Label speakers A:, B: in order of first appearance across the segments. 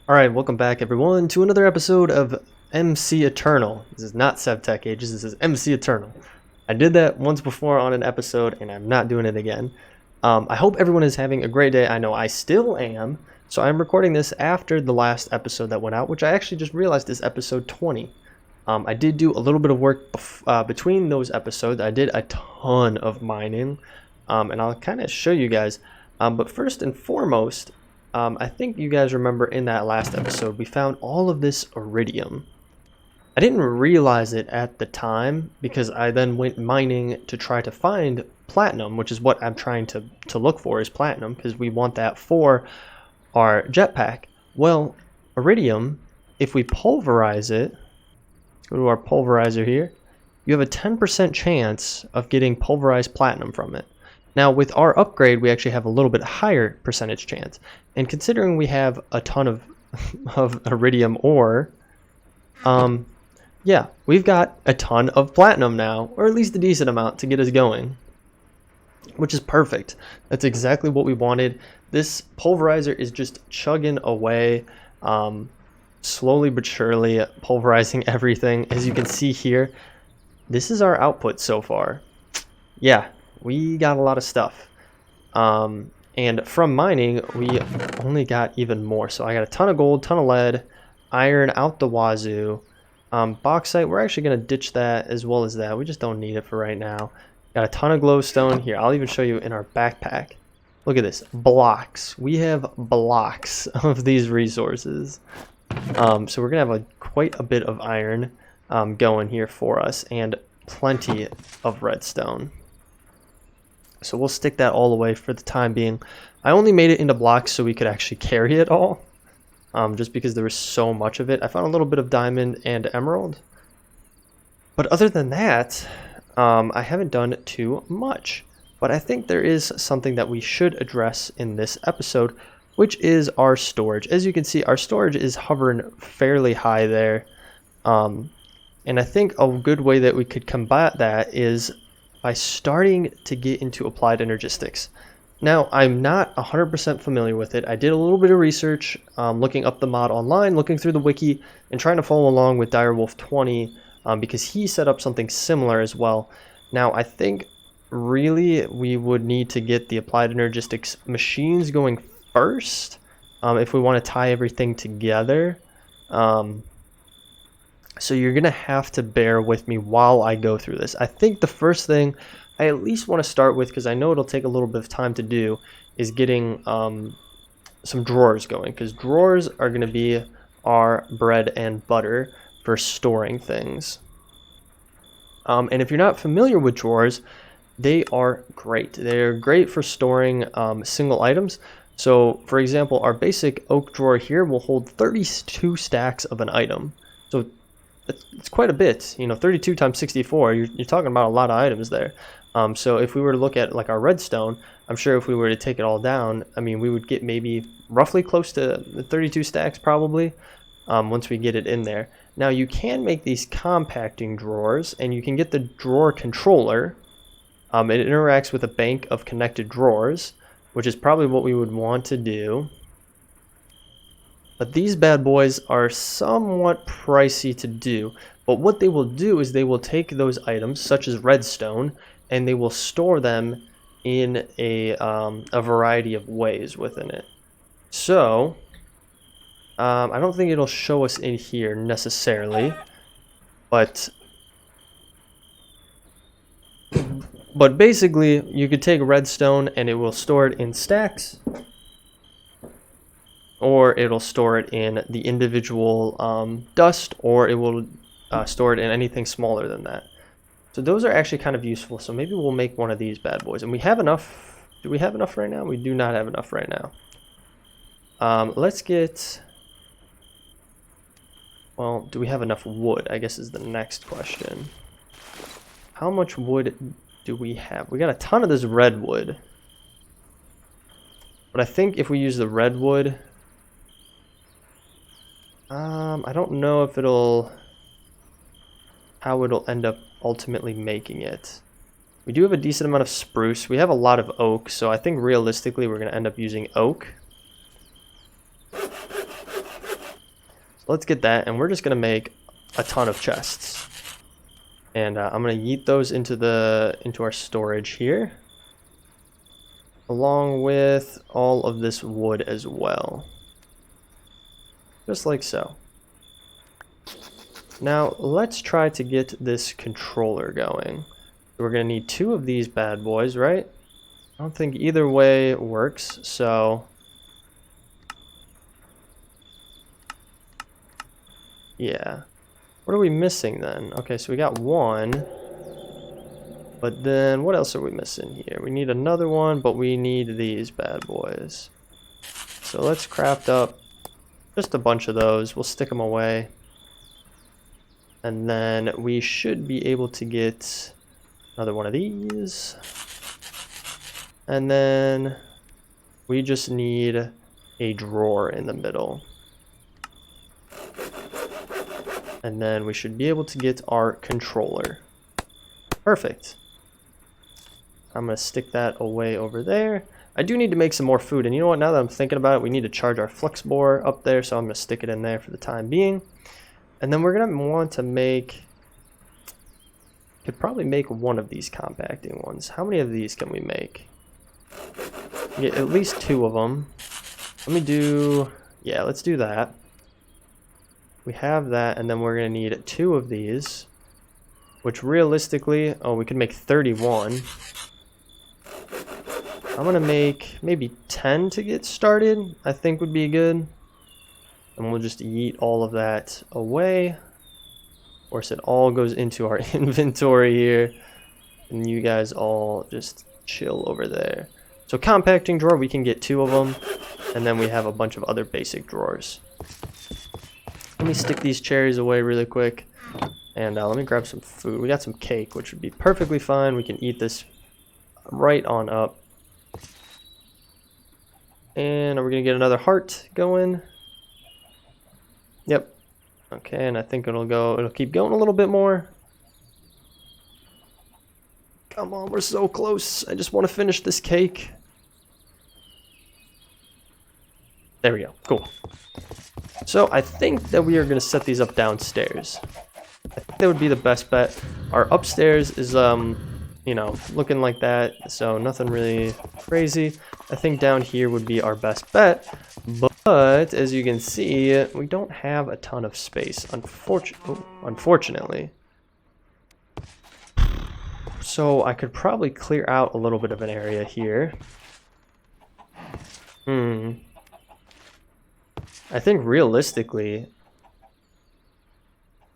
A: Alright, welcome back everyone to another episode of MC Eternal. This is not SevTech Ages, this is MC Eternal. I did that once before on an episode and I'm not doing it again. I hope everyone is having a great day. I know I still am. So I'm recording this after the last episode that went out, which I actually just realized is episode 20. I did do a little bit of work between those episodes. I did a ton of mining, and I'll kind of show you guys. But first and foremost, I think you guys remember in that last episode, we found all of this iridium. I didn't realize it at the time because I then went mining to try to find platinum, which is what I'm trying to look for is platinum because we want that for our jetpack. Well, iridium, if we pulverize it, go to our pulverizer here, you have a 10% chance of getting pulverized platinum from it. Now with our upgrade, we actually have a little bit higher percentage chance. And considering we have a ton of, of iridium ore, yeah, we've got a ton of platinum now, or at least a decent amount to get us going, which is perfect. That's exactly what we wanted. This pulverizer is just chugging away, slowly but surely pulverizing everything. As you can see here, this is our output so far. Yeah, we got a lot of stuff. And from mining, we only got even more. So I got a ton of gold, ton of lead, iron out the wazoo. Bauxite, we're actually going to ditch that as well as that. We just don't need it for right now. Got a ton of glowstone here. I'll even show you in our backpack. Look at this. Blocks. We have blocks of these resources. So we're going to have quite a bit of iron going here for us and plenty of redstone. So we'll stick that all away for the time being. I only made it into blocks so we could actually carry it all. Just because there was so much of it. I found a little bit of diamond and emerald. But other than that, I haven't done too much. But I think there is something that we should address in this episode, which is our storage. As you can see, our storage is hovering fairly high there. And I think a good way that we could combat that is by starting to get into applied energistics. Now, I'm not 100% familiar with it. I did a little bit of research, looking up the mod online, looking through the wiki, and trying to follow along with Direwolf20 because he set up something similar as well. Now, I think really we would need to get the applied energistics machines going first if we want to tie everything together. So you're going to have to bear with me while I go through this. I think the first thing I at least want to start with, because I know it'll take a little bit of time to do, is getting some drawers going, because drawers are going to be our bread and butter for storing things. And if you're not familiar with drawers, they are great. They're great for storing single items. So, for example, our basic oak drawer here will hold 32 stacks of an item. So it's quite a bit, you know, 32 times 64, you're talking about a lot of items there. So if we were to look at like our redstone, I'm sure if we were to take it all down, I mean, we would get maybe roughly close to 32 stacks probably once we get it in there. Now you can make these compacting drawers, and you can get the drawer controller. It interacts with a bank of connected drawers, which is probably what we would want to do. But these bad boys are somewhat pricey to do. But what they will do is they will take those items, such as redstone, and they will store them in a variety of ways within it. So, I don't think it'll show us in here necessarily, but basically you could take redstone and it will store it in stacks, or it'll store it in the individual dust, or it will store it in anything smaller than that. So those are actually kind of useful. So maybe we'll make one of these bad boys. And we have enough. Do we have enough right now? We do not have enough right now. Let's get... Well, do we have enough wood? I guess is the next question. How much wood do we have? We got a ton of this redwood. But I think if we use the redwood... I don't know if how it'll end up ultimately making it. We do have a decent amount of spruce. We have a lot of oak, so I think realistically we're going to end up using oak. So let's get that, and we're just gonna make a ton of chests. And I'm gonna yeet those into our storage here, along with all of this wood as well, just like so. Now let's try to get this controller going. We're gonna need 2 of these bad boys, right? I don't think either way works, so yeah. What are we missing then? Okay, so we got 1, but then what else are we missing here? We need another one, but we need these bad boys. So let's craft up just a bunch of those. We'll stick them away. And then we should be able to get another one of these. And then we just need a drawer in the middle. And then we should be able to get our controller. Perfect. I'm going to stick that away over there. I do need to make some more food. And you know what? Now that I'm thinking about it, we need to charge our flux bore up there. So I'm going to stick it in there for the time being. And then we're going to want to make... Could probably make one of these compacting ones. How many of these can we make? Get at least 2 of them. Let me do... Yeah, let's do that. We have that, and then we're going to need 2 of these. Which realistically... Oh, we could make 31. I'm going to make maybe 10 to get started. I think would be good. And we'll just yeet all of that away. Of course, it all goes into our inventory here. And you guys all just chill over there. So compacting drawer, we can get 2 of them. And then we have a bunch of other basic drawers. Let me stick these cherries away really quick. And let me grab some food. We got some cake, which would be perfectly fine. We can eat this right on up. And are we going to get another heart going? Yep. Okay, and I think it'll keep going a little bit more. Come on, we're so close. I just want to finish this cake. There we go. Cool. So I think that we are going to set these up downstairs. I think that would be the best bet. Our upstairs is, you know, looking like that. So nothing really crazy. I think down here would be our best bet. But as you can see, we don't have a ton of space, unfortunately. So I could probably clear out a little bit of an area here. I think realistically,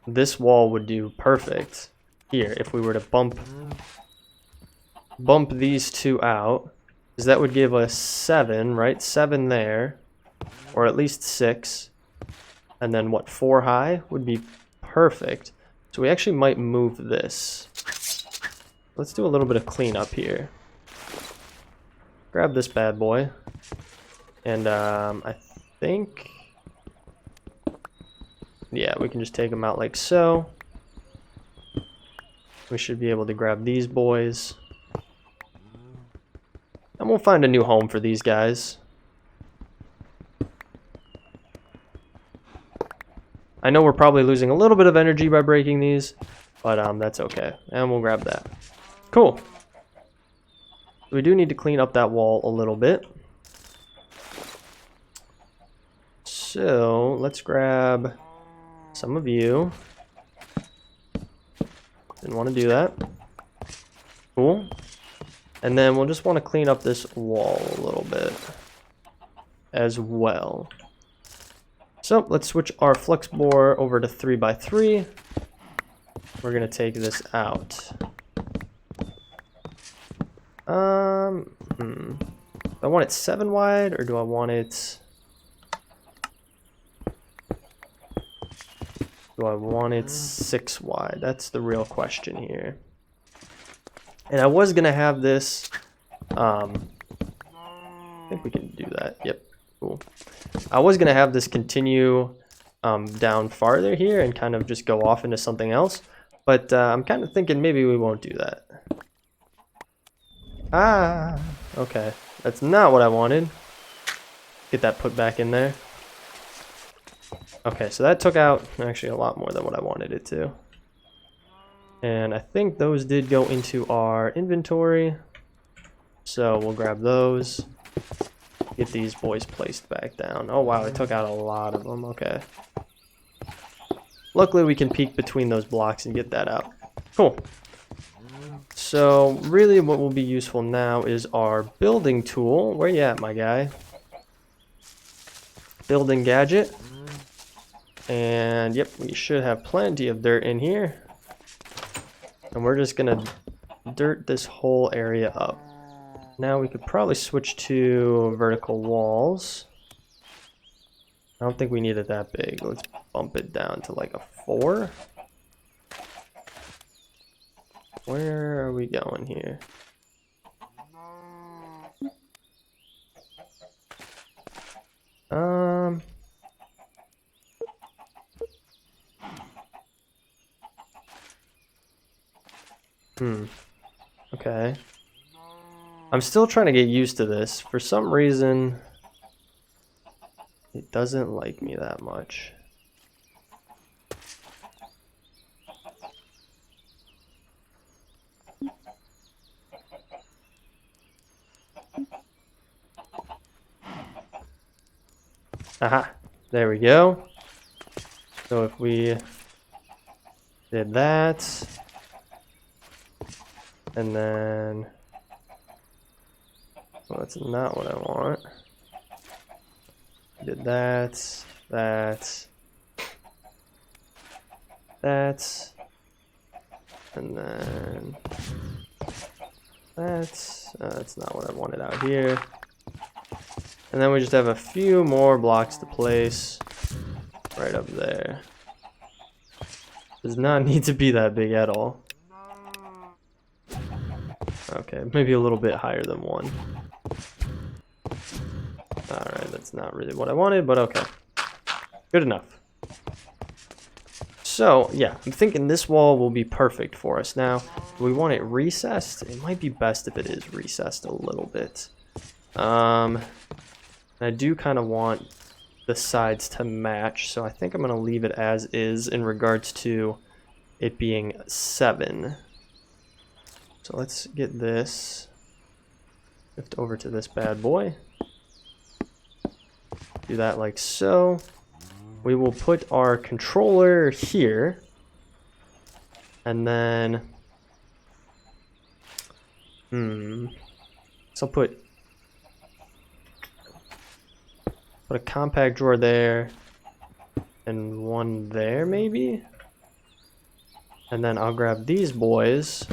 A: this wall would do perfect here if we were to bump these 2 out. Because that would give us 7, right? 7 there. Or at least 6. And then what, 4 high would be perfect. So we actually might move this. Let's do a little bit of cleanup here. Grab this bad boy. And I think... Yeah, we can just take them out like so. We should be able to grab these boys. And we'll find a new home for these guys. I know we're probably losing a little bit of energy by breaking these, but that's okay. And we'll grab that. Cool. We do need to clean up that wall a little bit. So let's grab some of you. Didn't want to do that. Cool. And then we'll just want to clean up this wall a little bit as well. So let's switch our flux bore over to 3x3. We're going to take this out. Do I want it 7 wide or do I want it... Do I want it 6 wide? That's the real question here. And I was going to have this... I think we can do that. Yep. Cool. I was going to have this continue down farther here and kind of just go off into something else. But I'm kind of thinking maybe we won't do that. Ah, okay. That's not what I wanted. Get that put back in there. Okay, so that took out actually a lot more than what I wanted it to. And I think those did go into our inventory. So we'll grab those. Get these boys placed back down. Oh wow, it took out a lot of them. Okay. Luckily we can peek between those blocks and get that out. Cool. So really what will be useful now is our building tool. Where you at, my guy? Building gadget. And yep, we should have plenty of dirt in here. And we're just gonna dirt this whole area up. Now we could probably switch to vertical walls. I don't think we need it that big. Let's bump it down to like a 4. Where are we going here? Okay. I'm still trying to get used to this. For some reason, it doesn't like me that much. Aha, there we go. So if we did that, and then, well, that's not what I want. Did that, and then that's not what I wanted out here. And then we just have a few more blocks to place right up there. Does not need to be that big at all. Okay, maybe a little bit higher than 1. Alright, that's not really what I wanted, but okay. Good enough. So, yeah, I'm thinking this wall will be perfect for us. Now, do we want it recessed? It might be best if it is recessed a little bit. I do kind of want the sides to match, so I think I'm going to leave it as is in regards to it being 7. So let's get this, shift over to this bad boy. Do that like so. We will put our controller here, and then, so put a compact drawer there, and one there maybe? And then I'll grab these boys,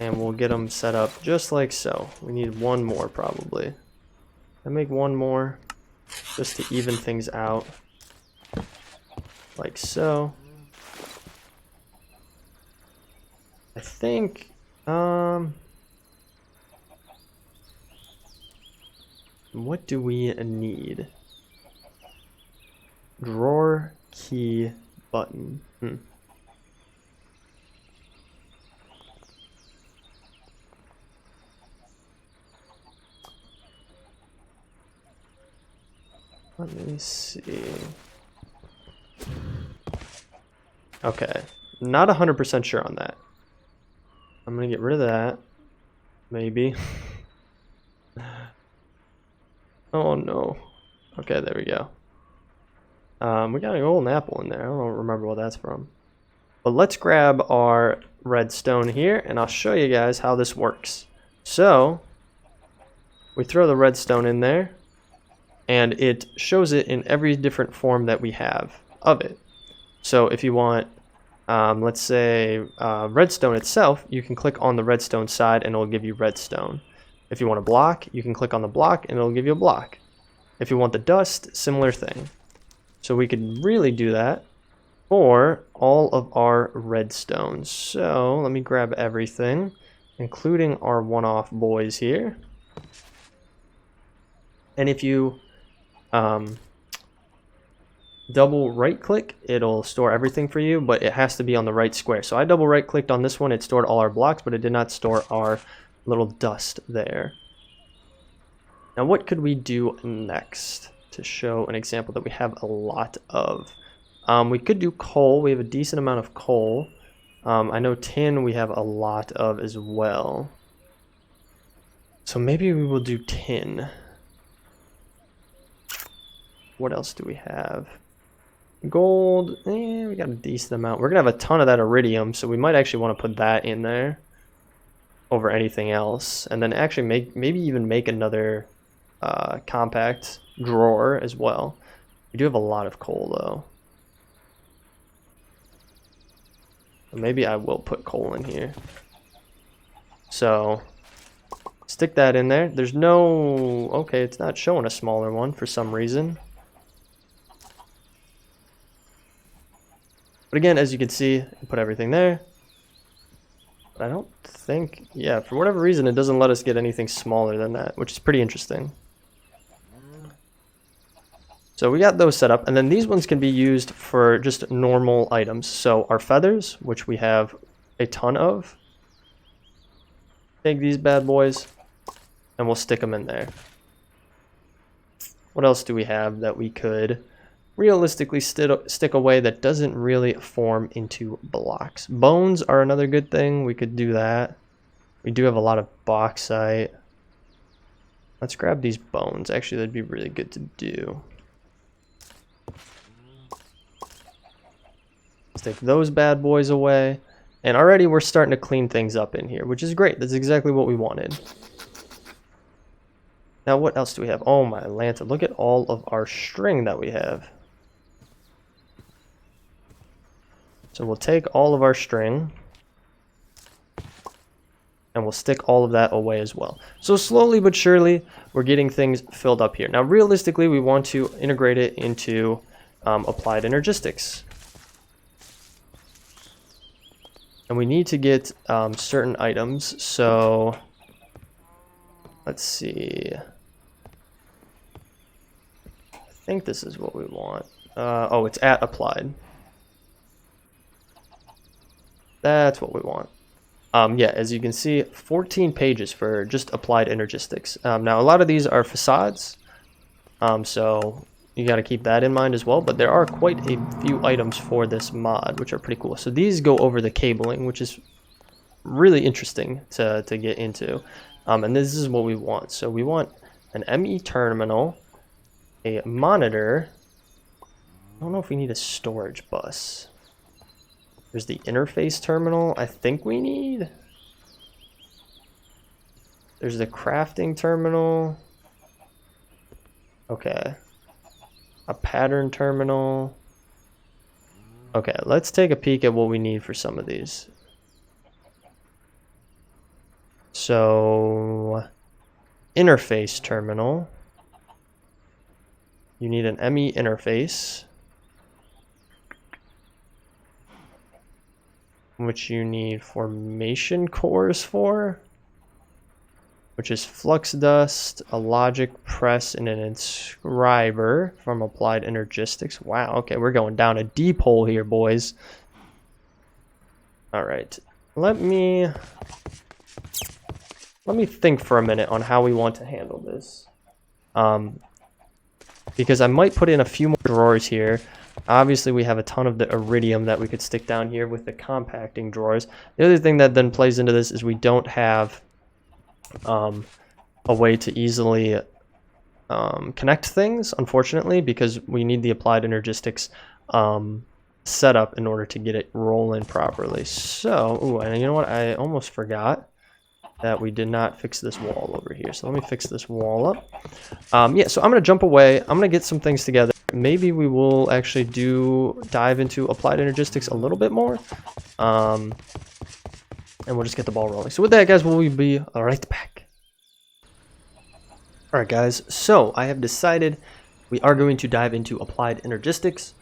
A: and we'll get them set up just like so. We need one more probably. I make one more just to even things out, like so. I think, what do we need? Drawer, key, button. Let me see. Okay, not 100% sure on that. I'm gonna get rid of that, maybe. Oh no. Okay, there we go. We got a golden apple in there. I don't remember what that's from. But let's grab our redstone here, and I'll show you guys how this works. So, we throw the redstone in there, and it shows it in every different form that we have of it. So if you want, let's say, redstone itself, you can click on the redstone side and it'll give you redstone. If you want a block, you can click on the block and it'll give you a block. If you want the dust, similar thing. So we could really do that for all of our redstones. So let me grab everything, including our one-off boys here. And if you double right click, it'll store everything for you, but it has to be on the right square. So I double right clicked on this one, it stored all our blocks, but it did not store our little dust there. Now what could we do next to show an example that we have a lot of. We could do coal. We have a decent amount of coal. I know tin we have a lot of as well. So maybe we will do tin. What else do we have? Gold, we got a decent amount. We're gonna have a ton of that iridium, so we might actually want to put that in there over anything else, and then actually maybe even make another compact drawer as well. We do have a lot of coal though. Maybe I will put coal in here. So stick that in there. There's no, okay, it's not showing a smaller one for some reason. But again, as you can see, I put everything there. But I don't think, yeah, for whatever reason, it doesn't let us get anything smaller than that, which is pretty interesting. So we got those set up, and then these ones can be used for just normal items. So our feathers, which we have a ton of, take these bad boys, and we'll stick them in there. What else do we have that we could realistically stick away that doesn't really form into blocks? Bones are another good thing. We could do that. We do have a lot of bauxite. Let's grab these bones. Actually, that'd be really good to do. Stick those bad boys away. And already we're starting to clean things up in here, which is great. That's exactly what we wanted. Now, what else do we have? Oh my Lanta, look at all of our string that we have. So we'll take all of our string and we'll stick all of that away as well. So slowly but surely, we're getting things filled up here. Now, realistically, we want to integrate it into applied Energistics. And we need to get certain items. So let's see. I think this is what we want. Oh, it's at applied. That's what we want. Yeah, as you can see, 14 pages for just applied Energistics. Now, a lot of these are facades, so you got to keep that in mind as well. But there are quite a few items for this mod, which are pretty cool. So these go over the cabling, which is really interesting to get into. And this is what we want. So we want an ME terminal, a monitor. I don't know if we need a storage bus. There's the interface terminal I think we need. There's the crafting terminal. Okay. A pattern terminal. Okay, let's take a peek at what we need for some of these. So, interface terminal. You need an ME interface, which you need formation cores for, which is flux dust, a logic press, and an inscriber from applied Energistics. Wow, okay, we're going down a deep hole here, boys. All right, let me think for a minute on how we want to handle this. Because I might put in a few more drawers here. Obviously, we have a ton of the iridium that we could stick down here with the compacting drawers. The other thing that then plays into this is we don't have a way to easily connect things, unfortunately, because we need the applied Energistics setup in order to get it rolling properly. So, ooh, and you know what? I almost forgot that we did not fix this wall over here. So let me fix this wall up. Yeah, so I'm going to jump away. I'm going to get some things together. Maybe we will actually dive into applied Energistics a little bit more. And we'll just get the ball rolling. So with that, guys, we'll be right back. All right, guys. So I have decided we are going to dive into applied Energistics.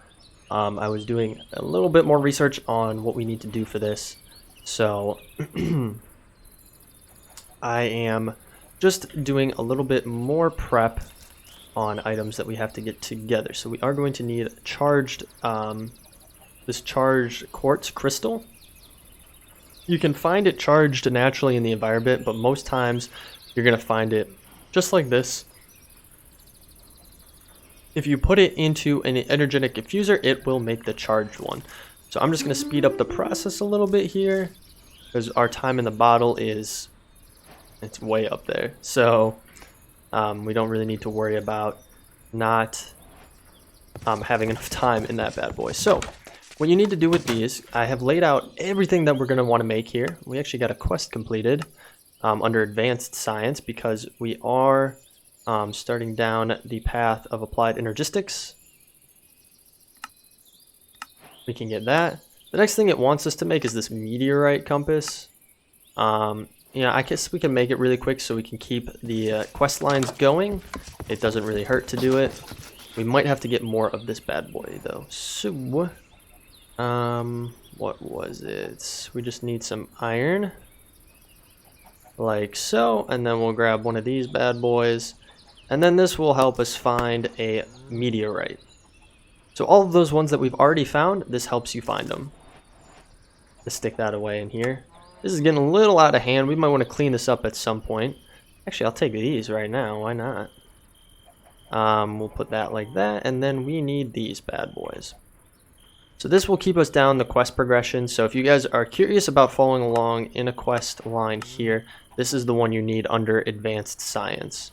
A: I was doing a little bit more research on what we need to do for this. So I am just doing a little bit more prep on items that we have to get together. So we are going to need charged, this charged quartz crystal. You can find it charged naturally in the environment, but most times you're going to find it just like this if you put it into an energetic diffuser, it will make the charged one. So I'm just going to speed up the process a little bit here because our time in the bottle it's way up there. So we don't really need to worry about not having enough time in that bad boy. So what you need to do with these, I have laid out everything that we're going to want to make here. We actually got a quest completed under advanced science because we are starting down the path of applied energistics. We can get that. The next thing it wants us to make is this meteorite compass. Yeah, I guess we can make it really quick so we can keep the quest lines going. It doesn't really hurt to do it. We might have to get more of this bad boy though. So, what was it? We just need some iron. Like so, and then we'll grab one of these bad boys. And then this will help us find a meteorite. So all of those ones that we've already found, this helps you find them. Let's stick that away in here. This is getting a little out of hand. We might want to clean this up at some point. Actually, I'll take these right now. Why not? We'll put that like that. And then we need these bad boys. So this will keep us down the quest progression. So if you guys are curious about following along in a quest line here, this is the one you need under advanced science.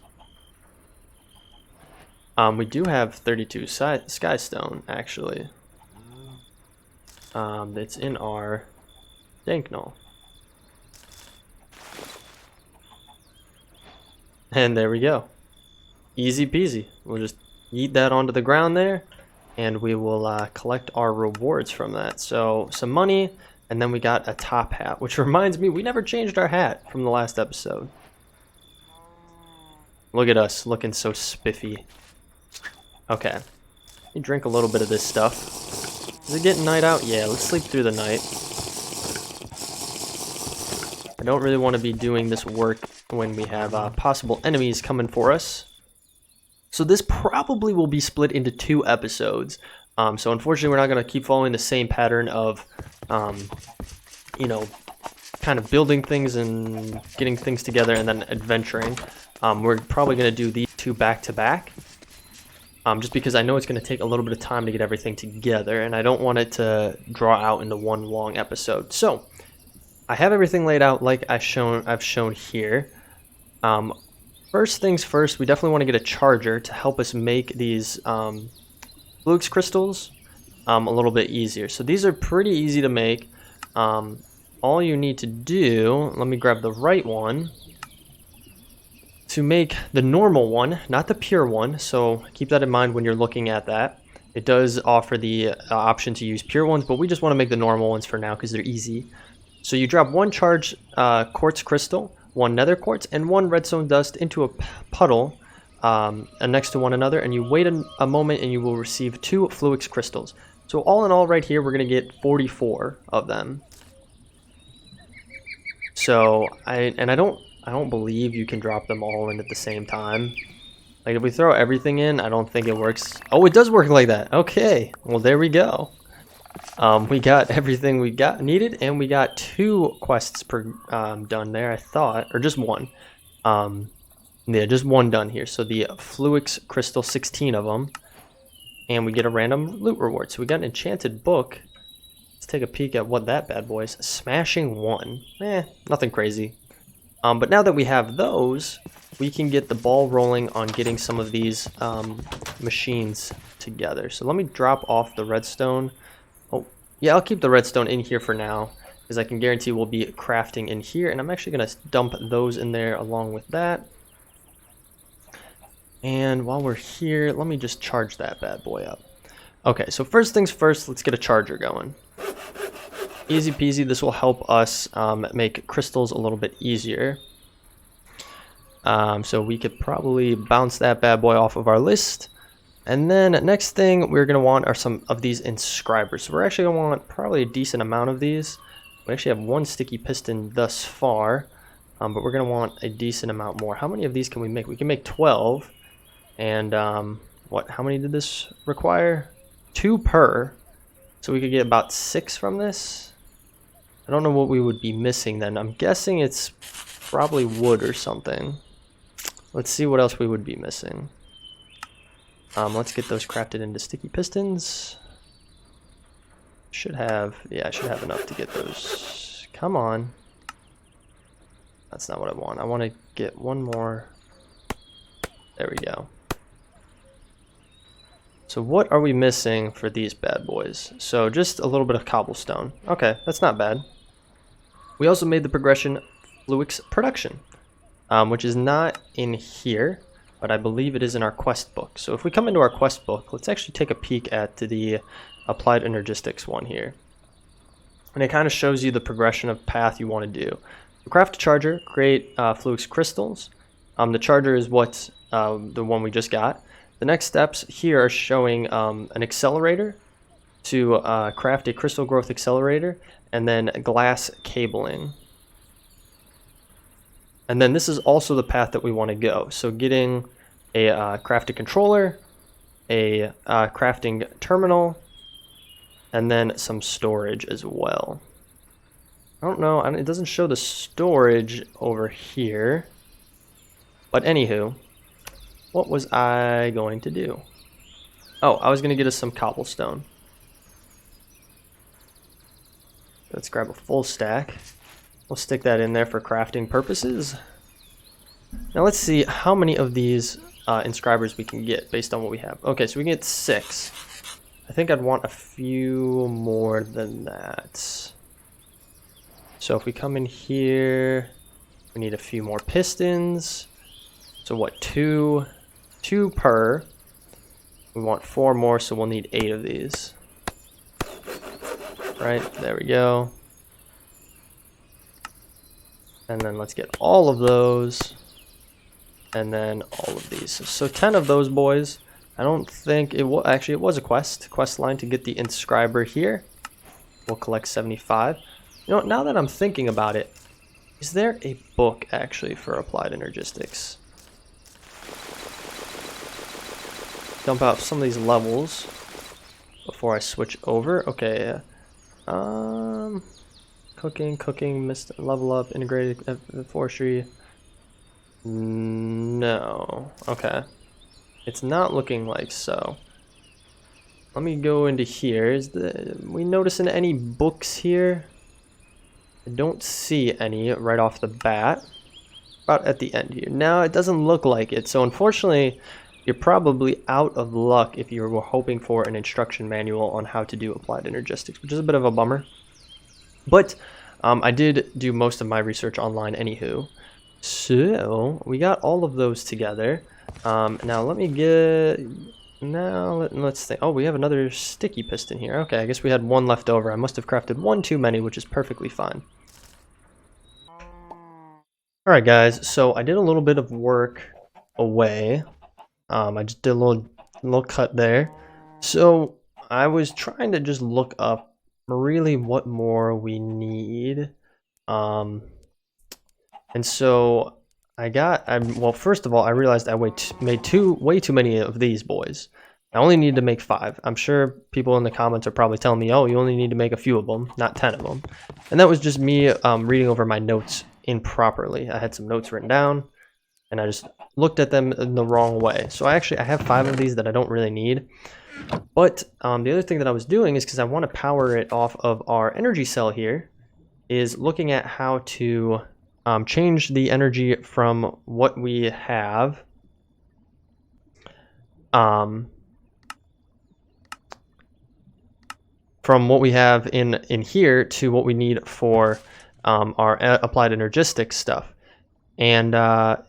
A: We do have 32 skystone actually. That's in our danknull. And there we go. Easy peasy. We'll just yeet that onto the ground there, and we will collect our rewards from that. So some money, and then we got a top hat, which reminds me, we never changed our hat from the last episode. Look at us looking so spiffy. Okay, let me drink a little bit of this stuff. Is it getting night out? Yeah, let's sleep through the night. I don't really want to be doing this work when we have possible enemies coming for us. So this probably will be split into 2 episodes. So unfortunately, we're not going to keep following the same pattern of, you know, kind of building things and getting things together and then adventuring. We're probably going to do these 2 back to back. Just because I know it's going to take a little bit of time to get everything together, and I don't want it to draw out into one long episode. So I have everything laid out like I've shown here. First things first, we definitely want to get a charger to help us make these flux crystals a little bit easier. So these are pretty easy to make. All you need to do, let me grab the right one. To make the normal one, not the pure one, so keep that in mind when you're looking at that. It does offer the option to use pure ones, but we just want to make the normal ones for now because they're easy. So you drop 1 charged quartz crystal, 1 nether quartz, and 1 redstone dust into a puddle next to one another, and you wait a moment and you will receive 2 flux crystals. So all in all right here, we're going to get 44 of them. So I don't believe you can drop them all in at the same time. Like if we throw everything in, I don't think it works. Oh, it does work like that. Okay, well there we go. We got everything we needed, and we got 2 quests done there, I thought, or just 1. Yeah, just 1 done here. So the flux crystal, 16 of them, and we get a random loot reward. So we got an enchanted book. Let's take a peek at what that bad boy is. Smashing 1. Nothing crazy. But now that we have those, we can get the ball rolling on getting some of these machines together. So let me drop off the redstone. Oh, yeah, I'll keep the redstone in here for now, because I can guarantee we'll be crafting in here. And I'm actually going to dump those in there along with that. And while we're here, let me just charge that bad boy up. Okay, so first things first, let's get a charger going. Easy peasy, this will help us make crystals a little bit easier. So we could probably bounce that bad boy off of our list. And then next thing we're going to want are some of these inscribers. So we're actually going to want probably a decent amount of these. We actually have 1 sticky piston thus far, but we're going to want a decent amount more. How many of these can we make? We can make 12. And how many did this require? 2 per. So we could get about 6 from this. I don't know what we would be missing then. I'm guessing it's probably wood or something. Let's see what else we would be missing. Let's get those crafted into sticky pistons. Should have, yeah, I should have enough to get those. Come on. That's not what I want. I want to get one more. There we go. So what are we missing for these bad boys? So just a little bit of cobblestone. Okay, that's not bad. We also made the progression Fluix production, which is not in here, but I believe it is in our quest book. So if we come into our quest book, let's actually take a peek at the applied energistics one here. And it kind of shows you the progression of path you want to do. So craft a charger, create Fluix crystals. The charger is what the one we just got. The next steps here are showing an accelerator to craft a crystal growth accelerator, and then glass cabling. And then this is also the path that we want to go. So getting a crafted controller, a crafting terminal, and then some storage as well. I don't know, it doesn't show the storage over here. But anywho, what was I going to do? Oh, I was going to get us some cobblestone. Let's grab a full stack. We'll stick that in there for crafting purposes. Now let's see how many of these inscribers we can get based on what we have. Okay, so we can get 6. I think I'd want a few more than that. So if we come in here, we need a few more pistons. So what, 2 per. We want 4 more, so we'll need 8 of these. Right, there we go. And then let's get all of those. And then all of these. So 10 of those boys. I don't think it was, actually it was a quest line to get the inscriber here. We'll collect 75. You know, now that I'm thinking about it, is there a book actually for applied energistics? Dump out some of these levels before I switch over. Okay. Cooking, level up, integrated forestry. No. Okay. It's not looking like so. Let me go into here. We noticing any books here? I don't see any right off the bat. About at the end here. No, it doesn't look like it. So unfortunately, you're probably out of luck if you were hoping for an instruction manual on how to do applied energistics, which is a bit of a bummer. But I did do most of my research online anywho. So we got all of those together. Now let me get... Now let's think. Oh, we have another sticky piston here. Okay, I guess we had one left over. I must have crafted one too many, which is perfectly fine. Alright guys, so I did a little bit of work away. I just did a little cut there. So I was trying to just look up really what more we need. And so well, first of all, I realized I made way too many of these boys. I only need to make 5. I'm sure people in the comments are probably telling me, oh, you only need to make a few of them, not 10 of them. And that was just me reading over my notes improperly. I had some notes written down, and I just looked at them in the wrong way. So I have 5 of these that I don't really need. But the other thing that I was doing is, because I want to power it off of our energy cell here, is looking at how to change the energy from what we have in here to what we need for our applied energistics stuff. And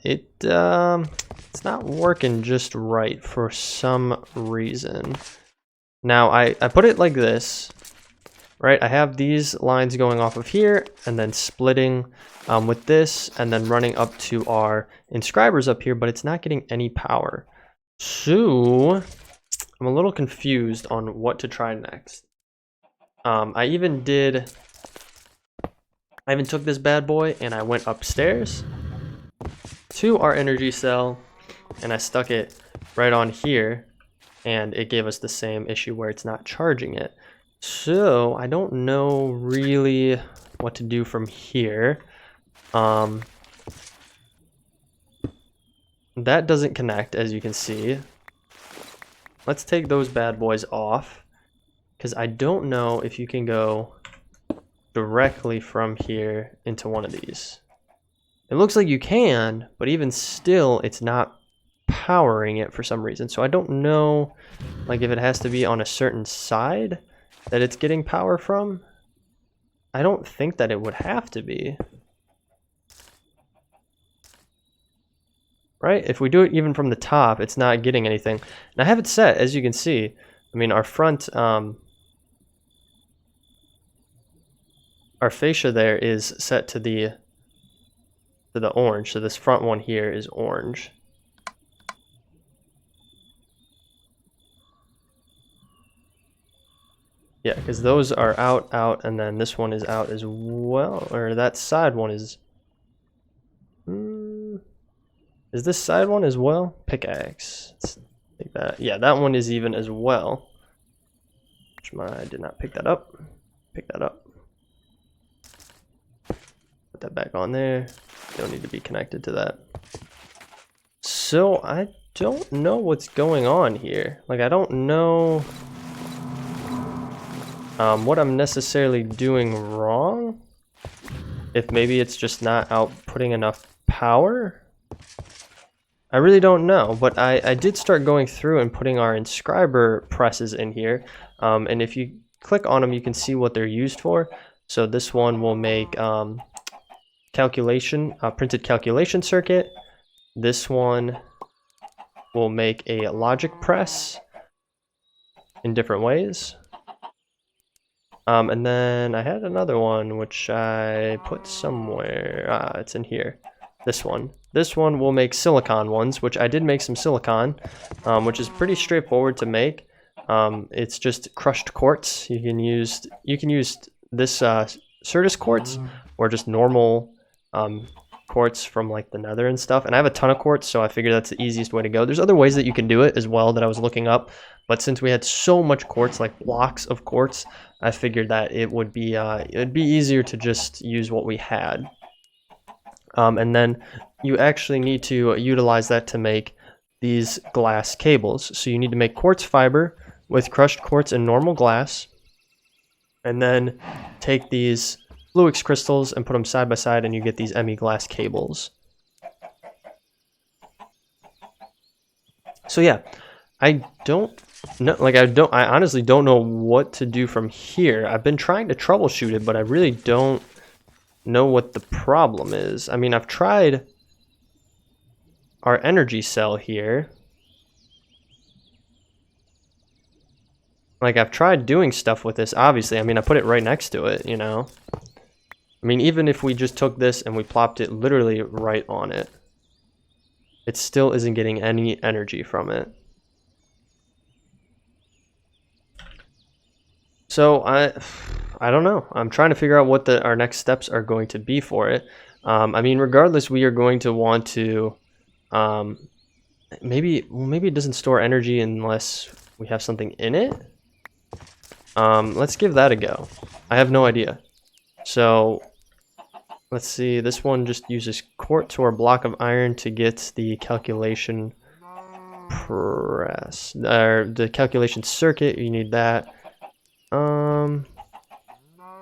A: it's not working just right for some reason. Now I put it like this, right? I have these lines going off of here and then splitting with this and then running up to our inscribers up here, but it's not getting any power. So I'm a little confused on what to try next. I even took this bad boy and I went upstairs to our energy cell and I stuck it right on here, and it gave us the same issue where it's not charging it. So I don't know really what to do from here. That doesn't connect, as you can see. let's take those bad boys off, because I don't know if you can go directly from here into one of these. It looks like you can, but even still, it's not powering it for some reason. So I don't know, like, if it has to be on a certain side that it's getting power from. I don't think that it would have to be. Right? If we do it even from the top, it's not getting anything. And I have it set, as you can see. I mean, our front, our fascia there is set to the orange. So this front one here is orange. Yeah, because those are out, and then this one is out as well. Or that side one is... is this side one as well? Pickaxe. Let's take that. Yeah, that one is even as well. I did not pick that up. Pick that up. Put that back on there. Don't need to be connected to that. So I don't know what's going on here. Like, I don't know what I'm necessarily doing wrong. If maybe it's just not outputting enough power. I really don't know, but I did start going through and putting our inscriber presses in here. And if you click on them, you can see what they're used for. So this one will make printed calculation circuit. This one will make a logic press in different ways. And then I had another one which I put somewhere. It's in here. This one. This one will make silicon ones, which I did make some silicon, which is pretty straightforward to make. It's just crushed quartz. You can use this Certus quartz or just normal quartz from like the Nether and stuff. And I have a ton of quartz, so I figured that's the easiest way to go. There's other ways that you can do it as well that I was looking up, but since we had so much quartz, like blocks of quartz, I figured that it would be it'd be easier to just use what we had. And then you actually need to utilize that to make these glass cables. So you need to make quartz fiber with crushed quartz and normal glass, and then take these Fluix crystals and put them side by side, and you get these ME glass cables. So yeah, I honestly don't know what to do from here. I've been trying to troubleshoot it, but I really don't know what the problem is. I mean, I've tried our energy cell here. Like, I've tried doing stuff with this, obviously. I mean, I put it right next to it, you know? I mean, even if we just took this and we plopped it literally right on it, it still isn't getting any energy from it. So I don't know. I'm trying to figure out what our next steps are going to be for it. I mean, regardless, we are going to want to maybe it doesn't store energy unless we have something in it. Let's give that a go. I have no idea. So let's see. This one just uses quartz or a block of iron to get the calculation press, or the calculation circuit. You need that.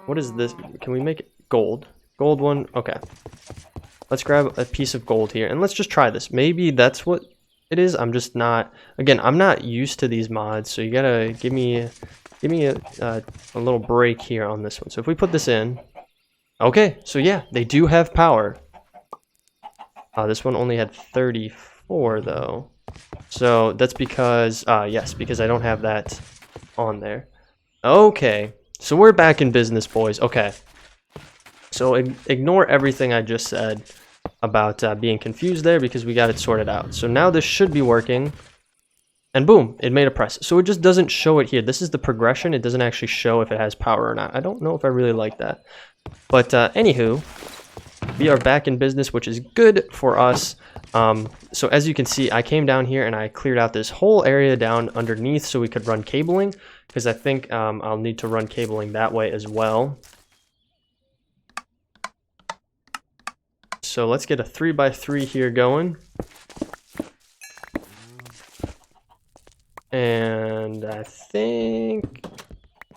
A: What is this? Can we make it gold? Gold one? Okay. Let's grab a piece of gold here and let's just try this. Maybe that's what it is. I'm just not, again, I'm not used to these mods, so you gotta give me a little break here on this one. So if we put this in, okay, so yeah, they do have power. This one only had 34 though. So that's because, yes, because I don't have that on there. Okay, so we're back in business, boys. Okay, so ignore everything I just said about being confused there, because we got it sorted out. So now this should be working, and boom, it made a press. So it just doesn't show it here. This is the progression. It doesn't actually show if it has power or not. I don't know if I really like that. But anywho, we are back in business, which is good for us. So as you can see, I came down here and I cleared out this whole area down underneath so we could run cabling, because I think I'll need to run cabling that way as well. So let's get a 3x3 here going. And I think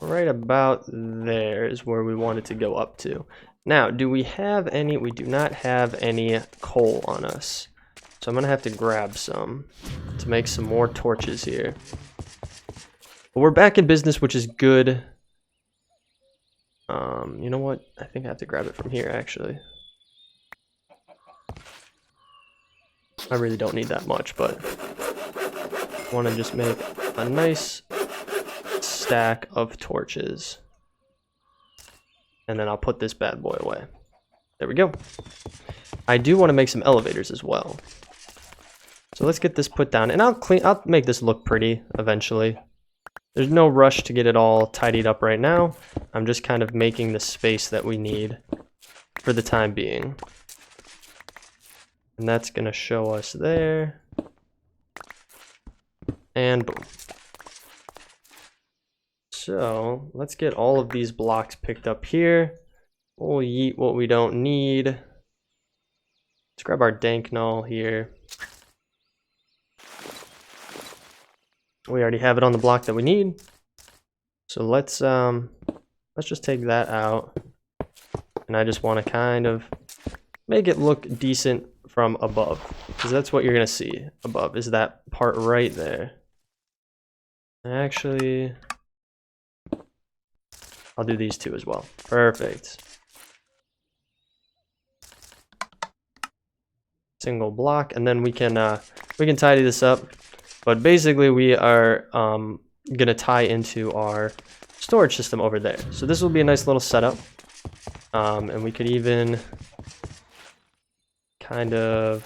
A: right about there is where we want it to go up to. Now, do we have any? We do not have any coal on us. So I'm going to have to grab some to make some more torches here. But we're back in business, which is good. You know what? I think I have to grab it from here, actually. I really don't need that much, but I want to just make a nice stack of torches. And then I'll put this bad boy away. There we go. I do want to make some elevators as well. So let's get this put down, and I'll make this look pretty eventually. There's no rush to get it all tidied up right now. I'm just kind of making the space that we need for the time being. And that's going to show us there. And boom. So let's get all of these blocks picked up here. We'll yeet what we don't need. Let's grab our dank null here. We already have it on the block that we need. So let's just take that out. And I just want to kind of make it look decent from above, because that's what you're going to see above, is that part right there. Actually, I'll do these two as well. Perfect. Single block, and then we can tidy this up. But basically, we are gonna tie into our storage system over there. So this will be a nice little setup, and we could even kind of,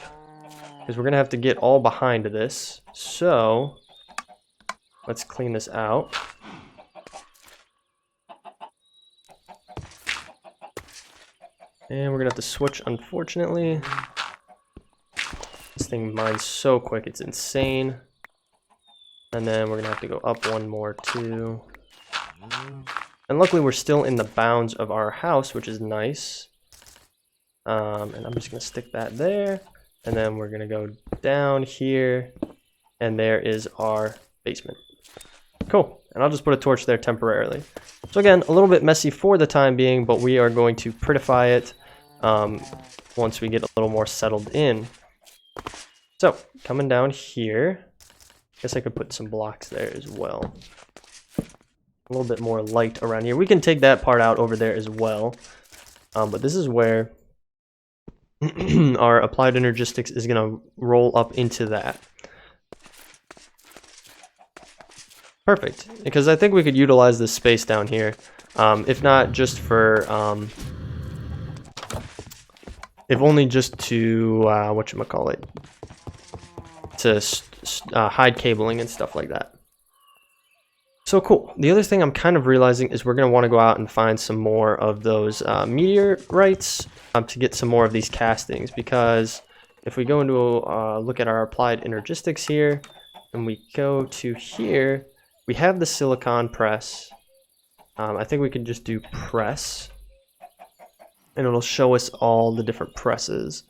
A: because we're gonna have to get all behind this. So let's clean this out. And we're gonna have to switch, unfortunately. This thing mines so quick, it's insane. And then we're gonna have to go up one more too. And luckily we're still in the bounds of our house, which is nice. And I'm just gonna stick that there. And then we're gonna go down here. And there is our basement. Cool. And I'll just put a torch there temporarily. So again, a little bit messy for the time being, but we are going to prettify it once we get a little more settled in. So coming down here, I guess I could put some blocks there as well. A little bit more light around here. We can take that part out over there as well. But this is where our applied energistics is going to roll up into that. Perfect, because I think we could utilize this space down here, if not just for, if only just to, whatchamacallit, to hide cabling and stuff like that. So cool. The other thing I'm kind of realizing is we're going to want to go out and find some more of those meteorites to get some more of these castings, because if we go into look at our applied energistics here, and we go to here, we have the silicon press. I think we can just do press, and it'll show us all the different presses.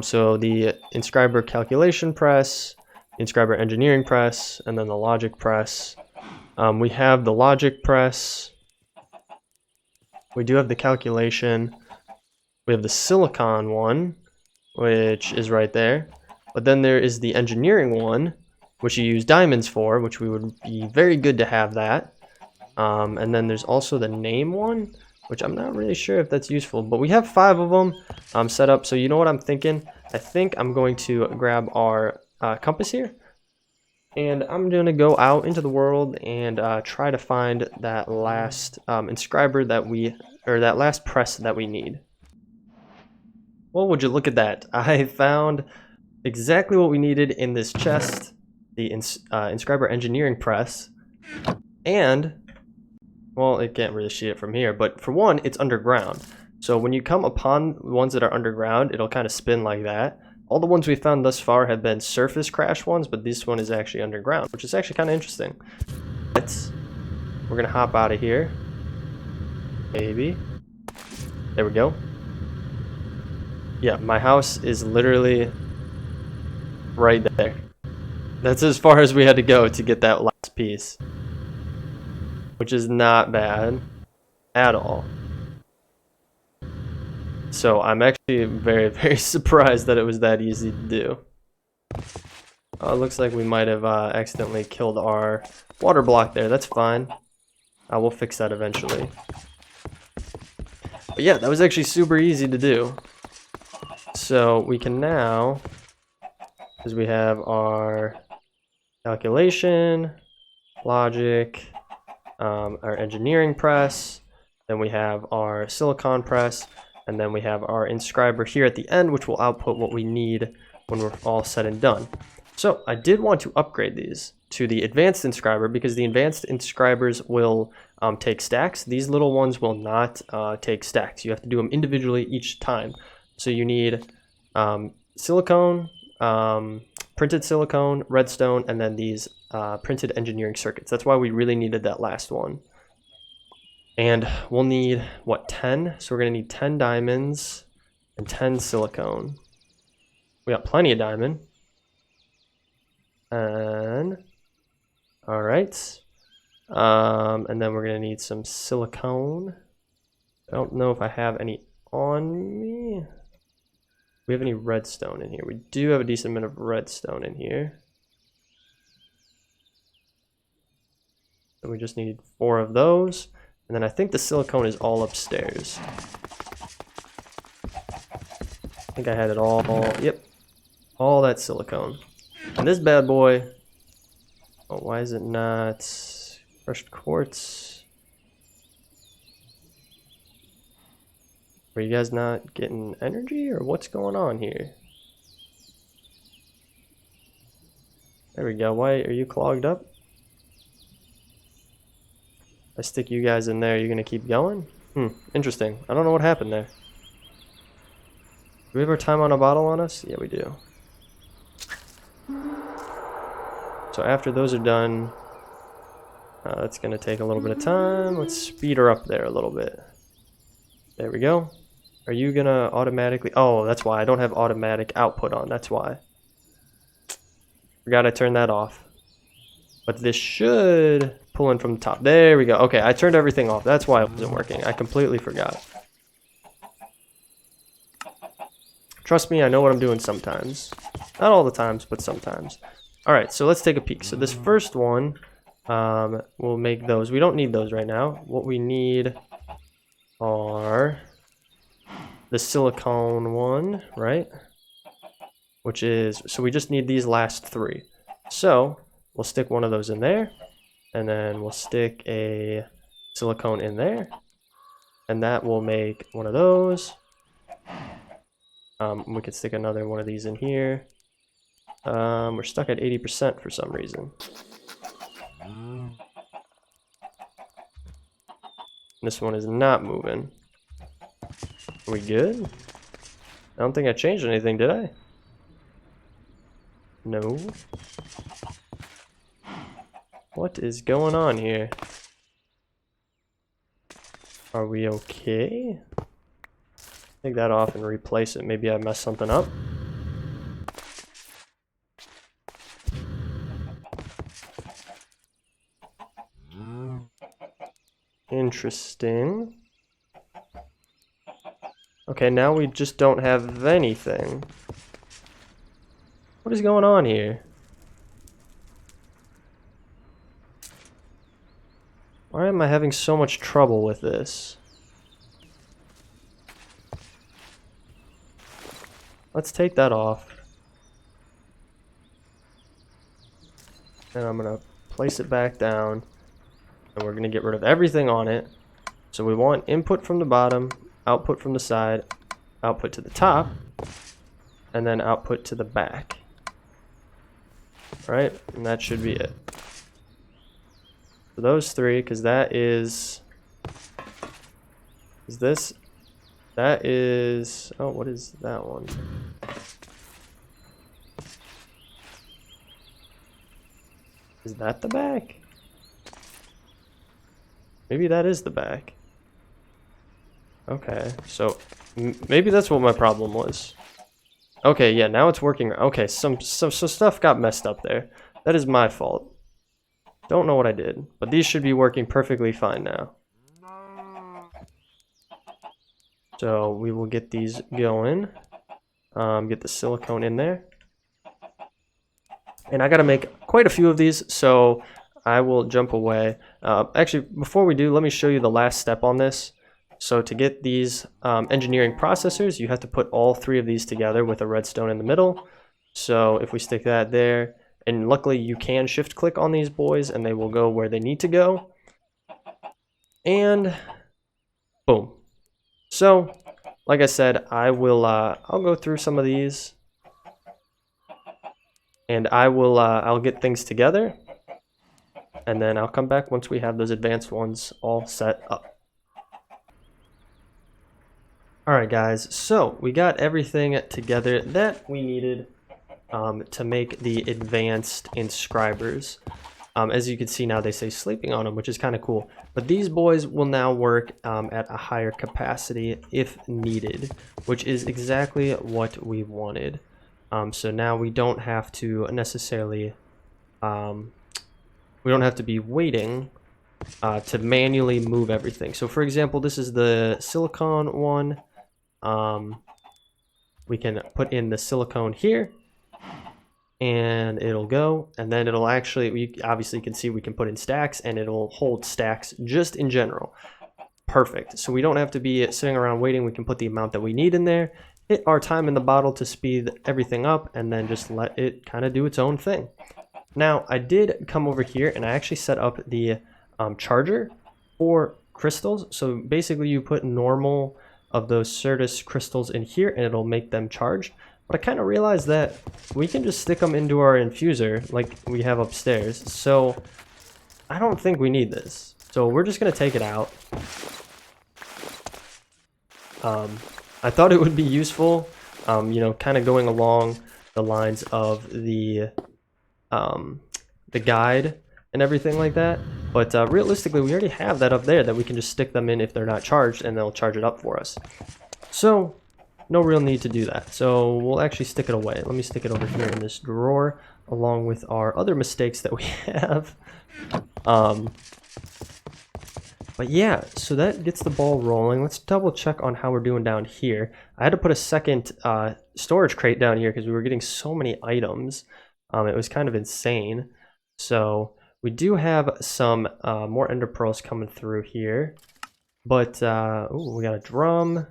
A: So the inscriber calculation press, inscriber engineering press, and then the logic press. We have the logic press. We do have the calculation. We have the silicon one, which is right there. But then there is the engineering one, which you use diamonds for, which we would be very good to have that. And then there's also the name one, which I'm not really sure if that's useful, but we have 5 of them set up. So you know what I'm thinking? I think I'm going to grab our compass here, and I'm going to go out into the world and try to find that last inscriber that that last press that we need. Well, would you look at that? I found exactly what we needed in this chest. The inscriber engineering press, and well, it can't really see it from here, but for one, it's underground. So when you come upon ones that are underground, it'll kind of spin like that. All the ones we found thus far have been surface crash ones, but this one is actually underground, which is actually kind of interesting. We're gonna hop out of here, maybe. There we go. Yeah, my house is literally right there. That's as far as we had to go to get that last piece. Which is not bad at all. So I'm actually very, very surprised that it was that easy to do. It looks like we might have accidentally killed our water block there. That's fine. We'll fix that eventually. But yeah, that was actually super easy to do. So we can now, because we have our calculation, logic, our engineering press, then we have our silicon press, and then we have our inscriber here at the end, which will output what we need when we're all said and done. So I did want to upgrade these to the advanced inscriber because the advanced inscribers will take stacks. These little ones will not take stacks. You have to do them individually each time. So you need silicone, printed silicone, redstone, and then these printed engineering circuits. That's why we really needed that last one. And we'll need, what, 10? So we're going to need 10 diamonds and 10 silicone. We got plenty of diamond. And, all right. And then we're going to need some silicone. I don't know if I have any on me. Do we have any redstone in here? We do have a decent amount of redstone in here. So we just need 4 of those. And then I think the silicone is all upstairs. I think I had it all, yep. All that silicone. And this bad boy, oh, why is it not crushed quartz? Are you guys not getting energy, or what's going on here? There we go. Why are you clogged up? I stick you guys in there, you're gonna keep going? Interesting. I don't know what happened there. Do we have our time on a bottle on us? Yeah, we do. So after those are done, that's gonna take a little bit of time. Let's speed her up there a little bit. There we go. Are you gonna automatically, oh, that's why I don't have automatic output on, that's why. Forgot I turned that off. But this should pull in from the top. There we go. Okay, I turned everything off. That's why it wasn't working. I completely forgot. Trust me, I know what I'm doing sometimes. Not all the times, but sometimes. All right, so let's take a peek. So this first one, we'll make those. We don't need those right now. What we need are the silicone one, right? Which is, so we just need these last 3. So we'll stick one of those in there, and then we'll stick a silicone in there, and that will make one of those. We could stick another one of these in here. We're stuck at 80% for some reason. This one is not moving. Are we good? I don't think I changed anything, did I? No. What is going on here? Are we okay? Take that off and replace it. Maybe I messed something up. Interesting. Okay, now we just don't have anything. What is going on here? Why am I having so much trouble with this? Let's take that off. And I'm gonna place it back down. And we're gonna get rid of everything on it. So we want input from the bottom, output from the side, output to the top, and then output to the back. Right? And that should be it. So those 3, because that is this, that is, oh, what is that one? Is that the back? Maybe that is the back. Okay, so maybe that's what my problem was. Okay, yeah, now it's working. Okay, some stuff got messed up there. That is my fault. Don't know what I did, but these should be working perfectly fine now. So we will get these going. Get the silicone in there. And I gotta make quite a few of these, so I will jump away. Actually, before we do, let me show you the last step on this. So to get these engineering processors, you have to put all 3 of these together with a redstone in the middle. So if we stick that there, and luckily you can shift click on these boys and they will go where they need to go. And boom. So like I said, I'll go through some of these and I'll get things together, and then I'll come back once we have those advanced ones all set up. Alright guys, so we got everything together that we needed to make the advanced inscribers. As you can see now, they say sleeping on them, which is kind of cool. But these boys will now work at a higher capacity if needed, which is exactly what we wanted. So now we don't have to necessarily, we don't have to be waiting to manually move everything. So for example, this is the silicone one. We can put in the silicone here and it'll go, and then it'll actually, we obviously can see we can put in stacks and it'll hold stacks just in general. Perfect. So we don't have to be sitting around waiting. We can put the amount that we need in there, hit our time in the bottle to speed everything up, and then just let it kind of do its own thing. Now I did come over here and I actually set up the charger for crystals. So basically you put normal of those Certus crystals in here and it'll make them charge. But I kind of realized that we can just stick them into our infuser like we have upstairs. So I don't think we need this. So we're just going to take it out. I thought it would be useful, you know, kind of going along the lines of the guide and everything like that. But realistically, we already have that up there that we can just stick them in if they're not charged, and they'll charge it up for us. So no real need to do that. So we'll actually stick it away. Let me stick it over here in this drawer along with our other mistakes that we have. But yeah, so that gets the ball rolling. Let's double check on how we're doing down here. I had to put a second storage crate down here because we were getting so many items. It was kind of insane. So we do have some more ender pearls coming through here. But ooh, we got a drum.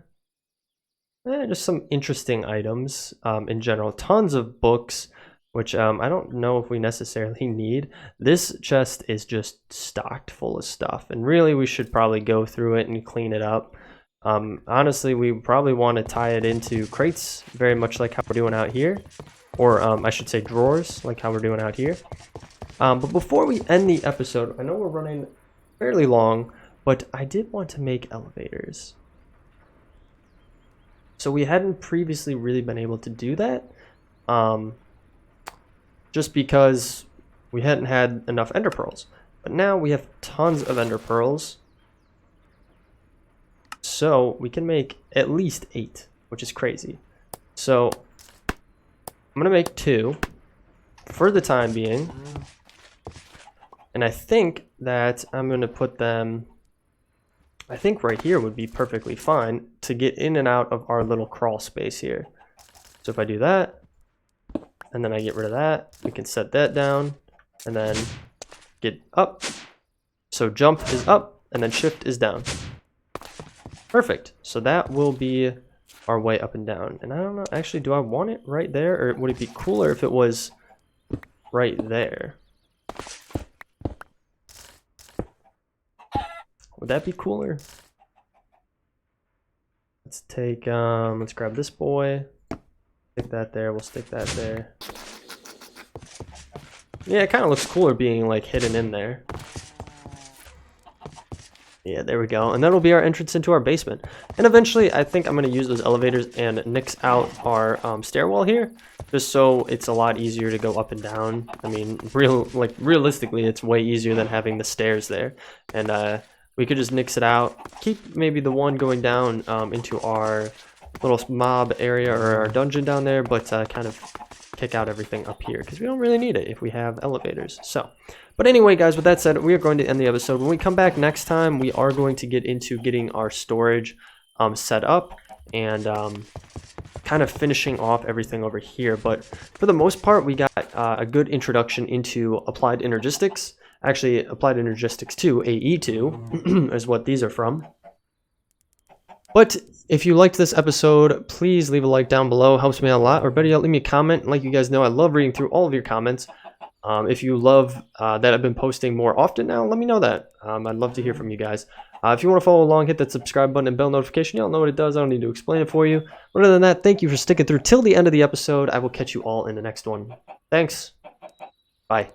A: Just some interesting items in general. Tons of books, which I don't know if we necessarily need. This chest is just stocked full of stuff, and really we should probably go through it and clean it up. Honestly, we probably want to tie it into crates, very much like how we're doing out here, or I should say drawers, like how we're doing out here. But before we end the episode, I know we're running fairly long, but I did want to make elevators. So we hadn't previously really been able to do that. Just because we hadn't had enough ender pearls. But now we have tons of ender pearls. So we can make at least 8, which is crazy. So I'm going to make 2 for the time being. And I think that I'm going to put them, I think right here would be perfectly fine to get in and out of our little crawl space here. So if I do that, and then I get rid of that, we can set that down, and then get up. So jump is up, and then shift is down. Perfect. So that will be our way up and down. And I don't know, actually, do I want it right there, or would it be cooler if it was right there? Would that be cooler? Let's take, let's grab this boy. Stick that there, we'll stick that there. Yeah, it kind of looks cooler being like hidden in there. Yeah, there we go. And that'll be our entrance into our basement. And eventually, I think I'm going to use those elevators and nix out our stairwell here, just so it's a lot easier to go up and down. I mean, realistically, it's way easier than having the stairs there. And we could just nix it out. Keep maybe the one going down into our little mob area or our dungeon down there, but kind of kick out everything up here because we don't really need it if we have elevators. So, but anyway, guys, with that said, we are going to end the episode. When we come back next time, we are going to get into getting our storage set up and kind of finishing off everything over here. But for the most part, we got a good introduction into applied energistics. Actually, applied energistics 2, AE2 is what these are from. But if you liked this episode, please leave a like down below. It helps me out a lot. Or better yet, leave me a comment. Like you guys know, I love reading through all of your comments. If you love that I've been posting more often now, let me know that. I'd love to hear from you guys. If you want to follow along, hit that subscribe button and bell notification. Y'all know what it does. I don't need to explain it for you. But other than that, thank you for sticking through till the end of the episode. I will catch you all in the next one. Thanks. Bye.